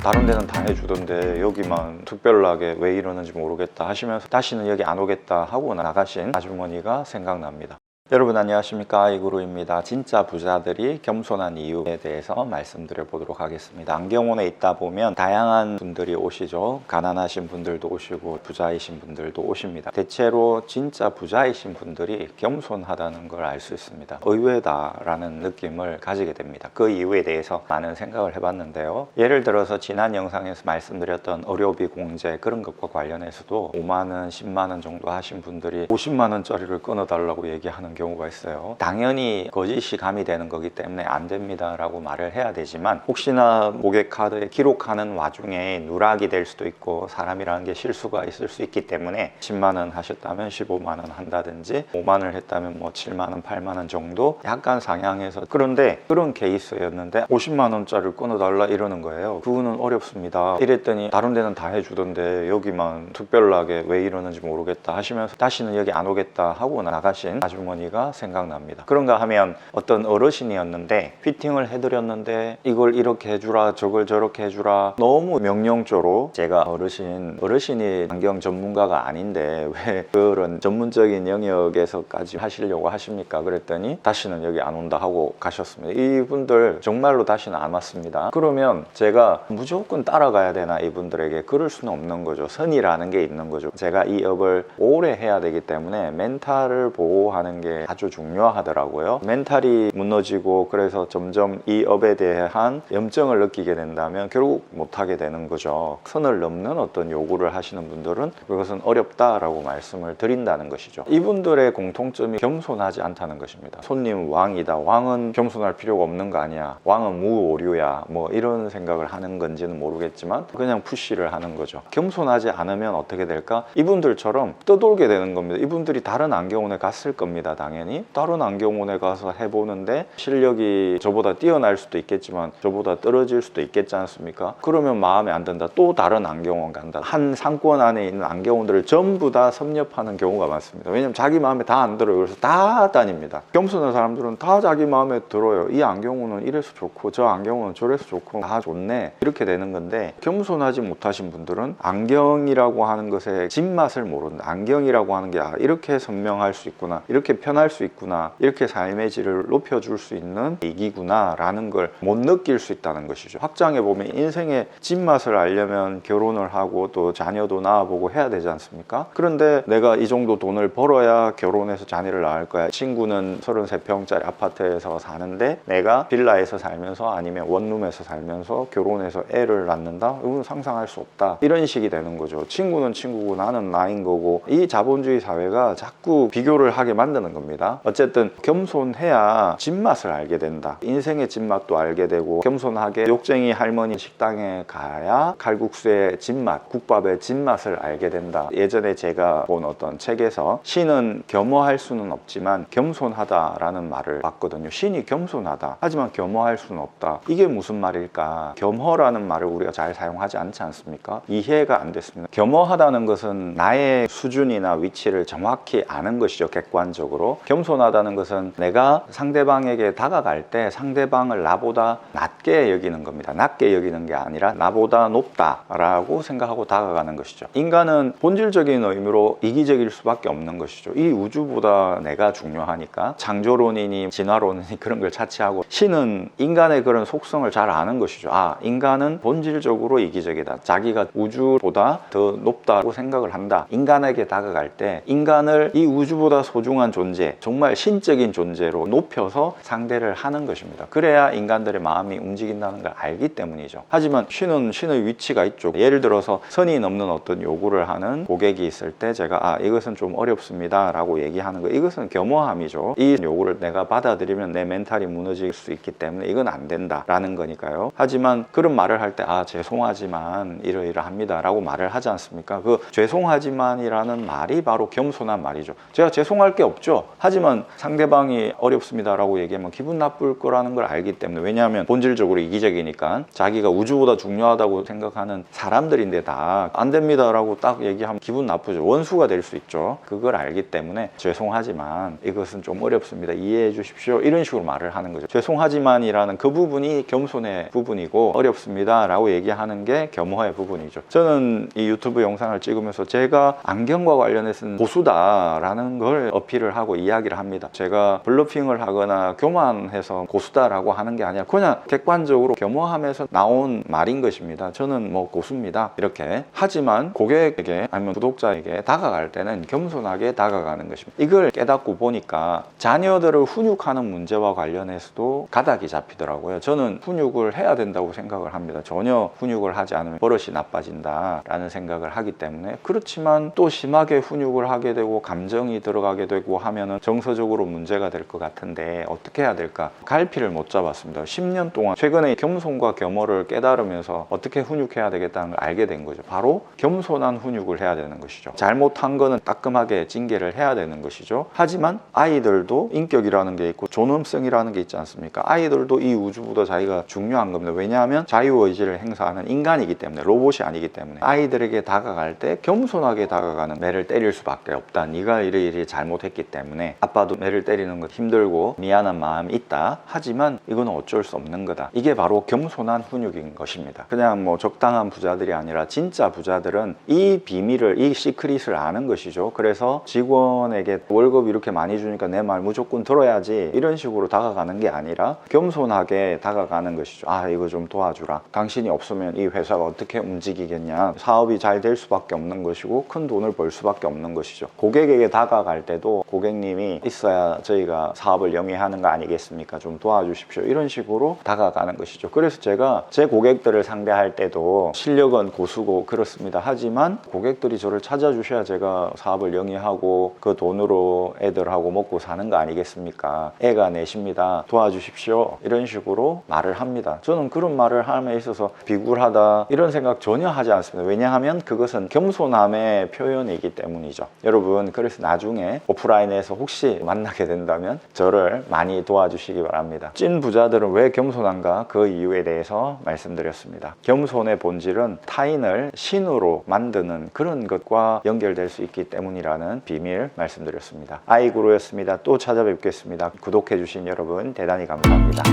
다른 데는 다 해주던데 여기만 특별하게 왜 이러는지 모르겠다 하시면서 다시는 여기 안 오겠다 하고 나가신 아주머니가 생각납니다. 여러분 안녕하십니까, 아이구루입니다. 진짜 부자들이 겸손한 이유에 대해서 말씀드려 보도록 하겠습니다. 안경원에 있다 보면 다양한 분들이 오시죠. 가난하신 분들도 오시고 부자이신 분들도 오십니다. 대체로 진짜 부자이신 분들이 겸손하다는 걸 알 수 있습니다. 의외다라는 느낌을 가지게 됩니다. 그 이유에 대해서 많은 생각을 해봤는데요. 예를 들어서 지난 영상에서 말씀드렸던 의료비 공제 그런 것과 관련해서도 5만 원, 10만 원 정도 하신 분들이 50만 원짜리를 끊어달라고 얘기하는 경우가 있어요. 당연히 거짓이 가미되는 거기 때문에 안 됩니다 라고 말을 해야 되지만, 혹시나 고객 카드에 기록하는 와중에 누락이 될 수도 있고 사람이라는 게 실수가 있을 수 있기 때문에 10만 원 하셨다면 15만 원 한다든지, 5만 원을 했다면 뭐 7만 원, 8만 원 정도 약간 상향해서, 그런데 그런 케이스였는데 50만 원짜리를 끊어달라 이러는 거예요. 그거는 어렵습니다. 이랬더니 다른 데는 다 해주던데 여기만 특별하게 왜 이러는지 모르겠다 하시면서 다시는 여기 안 오겠다 하고 나가신 아주머니가 생각납니다. 그런가 하면 어떤 어르신이었는데 피팅을 해드렸는데 이걸 이렇게 해주라 저걸 저렇게 해주라, 너무 명령조로, 제가 어르신이 안경 전문가가 아닌데 왜 그런 전문적인 영역에서까지 하시려고 하십니까? 그랬더니 다시는 여기 안 온다 하고 가셨습니다. 이분들 정말로 다시는 안 왔습니다. 그러면 제가 무조건 따라가야 되나? 이분들에게 그럴 수는 없는 거죠. 선이라는 게 있는 거죠. 제가 이 업을 오래 해야 되기 때문에 멘탈을 보호하는 게 아주 중요하더라고요. 멘탈이 무너지고 그래서 점점 이 업에 대한 염증을 느끼게 된다면 결국 못하게 되는 거죠. 선을 넘는 어떤 요구를 하시는 분들은 그것은 어렵다라고 말씀을 드린다는 것이죠. 이분들의 공통점이 겸손하지 않다는 것입니다. 손님 왕이다, 왕은 겸손할 필요가 없는 거 아니야, 왕은 무오류야, 뭐 이런 생각을 하는 건지는 모르겠지만 그냥 푸시를 하는 거죠. 겸손하지 않으면 어떻게 될까? 이분들처럼 떠돌게 되는 겁니다. 이분들이 다른 안경원에 갔을 겁니다. 당연히 다른 안경원에 가서 해보는데 실력이 저보다 뛰어날 수도 있겠지만 저보다 떨어질 수도 있겠지 않습니까? 그러면 마음에 안 든다, 또 다른 안경원 간다. 한 상권 안에 있는 안경원들을 전부 다 섭렵하는 경우가 많습니다. 왜냐면 자기 마음에 다 안 들어요. 그래서 다 다닙니다. 겸손한 사람들은 다 자기 마음에 들어요. 이 안경원은 이래서 좋고 저 안경원은 저래서 좋고 다 좋네, 이렇게 되는 건데, 겸손하지 못하신 분들은 안경이라고 하는 것의 진맛을 모른다. 안경이라고 하는 게 이렇게 선명할 수 있구나, 이렇게 편할 수 있구나, 이렇게 삶의 질을 높여줄 수 있는 이기구나 라는 걸 못 느낄 수 있다는 것이죠. 확장해 보면 인생의 진맛을 알려면 결혼을 하고 또 자녀도 낳아보고 해야 되지 않습니까? 그런데 내가 이 정도 돈을 벌어야 결혼해서 자녀를 낳을 거야. 친구는 33평짜리 아파트에서 사는데 내가 빌라에서 살면서 아니면 원룸에서 살면서 결혼해서 애를 낳는다? 이건 상상할 수 없다. 이런 식이 되는 거죠. 친구는 친구고 나는 나인 거고, 이 자본주의 사회가 자꾸 비교를 하게 만드는 겁니다. 어쨌든 겸손해야 진맛을 알게 된다. 인생의 진맛도 알게 되고, 겸손하게 욕쟁이 할머니 식당에 가야 칼국수의 진맛, 국밥의 진맛을 알게 된다. 예전에 제가 본 어떤 책에서 신은 겸허할 수는 없지만 겸손하다라는 말을 봤거든요. 신이 겸손하다, 하지만 겸허할 수는 없다. 이게 무슨 말일까? 겸허라는 말을 우리가 잘 사용하지 않지 않습니까? 이해가 안 됐습니다. 겸허하다는 것은 나의 수준이나 위치를 정확히 아는 것이죠. 객관적으로. 겸손하다는 것은 내가 상대방에게 다가갈 때 상대방을 나보다 낮게 여기는 겁니다. 낮게 여기는 게 아니라 나보다 높다라고 생각하고 다가가는 것이죠. 인간은 본질적인 의미로 이기적일 수밖에 없는 것이죠. 이 우주보다 내가 중요하니까. 창조론이니 진화론이니 그런 걸 차치하고, 신은 인간의 그런 속성을 잘 아는 것이죠. 인간은 본질적으로 이기적이다, 자기가 우주보다 더 높다고 생각을 한다. 인간에게 다가갈 때 인간을 이 우주보다 소중한 존재, 정말 신적인 존재로 높여서 상대를 하는 것입니다. 그래야 인간들의 마음이 움직인다는 걸 알기 때문이죠. 하지만 신의 위치가 있죠. 예를 들어서 선이 넘는 어떤 요구를 하는 고객이 있을 때 제가 이것은 좀 어렵습니다 라고 얘기하는 거, 이것은 겸허함이죠. 이 요구를 내가 받아들이면 내 멘탈이 무너질 수 있기 때문에 이건 안 된다 라는 거니까요. 하지만 그런 말을 할 때 죄송하지만 이러이러합니다 라고 말을 하지 않습니까? 그 죄송하지만 이라는 말이 바로 겸손한 말이죠. 제가 죄송할 게 없죠. 하지만 상대방이 어렵습니다라고 얘기하면 기분 나쁠 거라는 걸 알기 때문에, 왜냐하면 본질적으로 이기적이니까 자기가 우주보다 중요하다고 생각하는 사람들인데 다 안 됩니다라고 딱 얘기하면 기분 나쁘죠. 원수가 될 수 있죠. 그걸 알기 때문에 죄송하지만 이것은 좀 어렵습니다. 이해해 주십시오. 이런 식으로 말을 하는 거죠. 죄송하지만이라는 그 부분이 겸손의 부분이고 어렵습니다라고 얘기하는 게 겸허의 부분이죠. 저는 이 유튜브 영상을 찍으면서 제가 안경과 관련해서는 고수다라는 걸 어필을 하고 이야기를 합니다. 제가 블러핑을 하거나 교만해서 고수다라고 하는 게 아니라 그냥 객관적으로 겸허하면서 나온 말인 것입니다. 저는 뭐 고수입니다 이렇게. 하지만 고객에게 아니면 구독자에게 다가갈 때는 겸손하게 다가가는 것입니다. 이걸 깨닫고 보니까 자녀들을 훈육하는 문제와 관련해서도 가닥이 잡히더라고요. 저는 훈육을 해야 된다고 생각을 합니다. 전혀 훈육을 하지 않으면 버릇이 나빠진다 라는 생각을 하기 때문에. 그렇지만 또 심하게 훈육을 하게 되고 감정이 들어가게 되고 하면은 정서적으로 문제가 될 것 같은데 어떻게 해야 될까? 갈피를 못 잡았습니다. 10년 동안 최근에 겸손과 겸허를 깨달으면서 어떻게 훈육해야 되겠다는 걸 알게 된 거죠. 바로 겸손한 훈육을 해야 되는 것이죠. 잘못한 거는 따끔하게 징계를 해야 되는 것이죠. 하지만 아이들도 인격이라는 게 있고 존엄성이라는 게 있지 않습니까? 아이들도 이 우주보다 자기가 중요한 겁니다. 왜냐하면 자유의지를 행사하는 인간이기 때문에, 로봇이 아니기 때문에. 아이들에게 다가갈 때 겸손하게 다가가는, 매를 때릴 수밖에 없다. 네가 이리 잘못했기 때문에. 아빠도 매를 때리는 거 힘들고 미안한 마음이 있다. 하지만 이건 어쩔 수 없는 거다. 이게 바로 겸손한 훈육인 것입니다. 그냥 뭐 적당한 부자들이 아니라 진짜 부자들은 이 비밀을, 이 시크릿을 아는 것이죠. 그래서 직원에게 월급 이렇게 많이 주니까 내 말 무조건 들어야지 이런 식으로 다가가는 게 아니라 겸손하게 다가가는 것이죠. 아, 이거 좀 도와주라. 당신이 없으면 이 회사가 어떻게 움직이겠냐. 사업이 잘 될 수밖에 없는 것이고 큰 돈을 벌 수밖에 없는 것이죠. 고객에게 다가갈 때도 고객님이 있어야 저희가 사업을 영위하는 거 아니겠습니까? 좀 도와주십시오. 이런 식으로 다가가는 것이죠. 그래서 제가 제 고객들을 상대할 때도 실력은 고수고 그렇습니다. 하지만 고객들이 저를 찾아주셔야 제가 사업을 영위하고 그 돈으로 애들하고 먹고 사는 거 아니겠습니까? 애가 내십니다. 도와주십시오. 이런 식으로 말을 합니다. 저는 그런 말을 함에 있어서 비굴하다 이런 생각 전혀 하지 않습니다. 왜냐하면 그것은 겸손함의 표현이기 때문이죠. 여러분, 그래서 나중에 오프라인에서 혹시 만나게 된다면 저를 많이 도와주시기 바랍니다. 찐 부자들은 왜 겸손한가? 그 이유에 대해서 말씀드렸습니다. 겸손의 본질은 타인을 신으로 만드는 그런 것과 연결될 수 있기 때문이라는 비밀 말씀드렸습니다. 아이구루였습니다. 또 찾아뵙겠습니다. 구독해주신 여러분 대단히 감사합니다.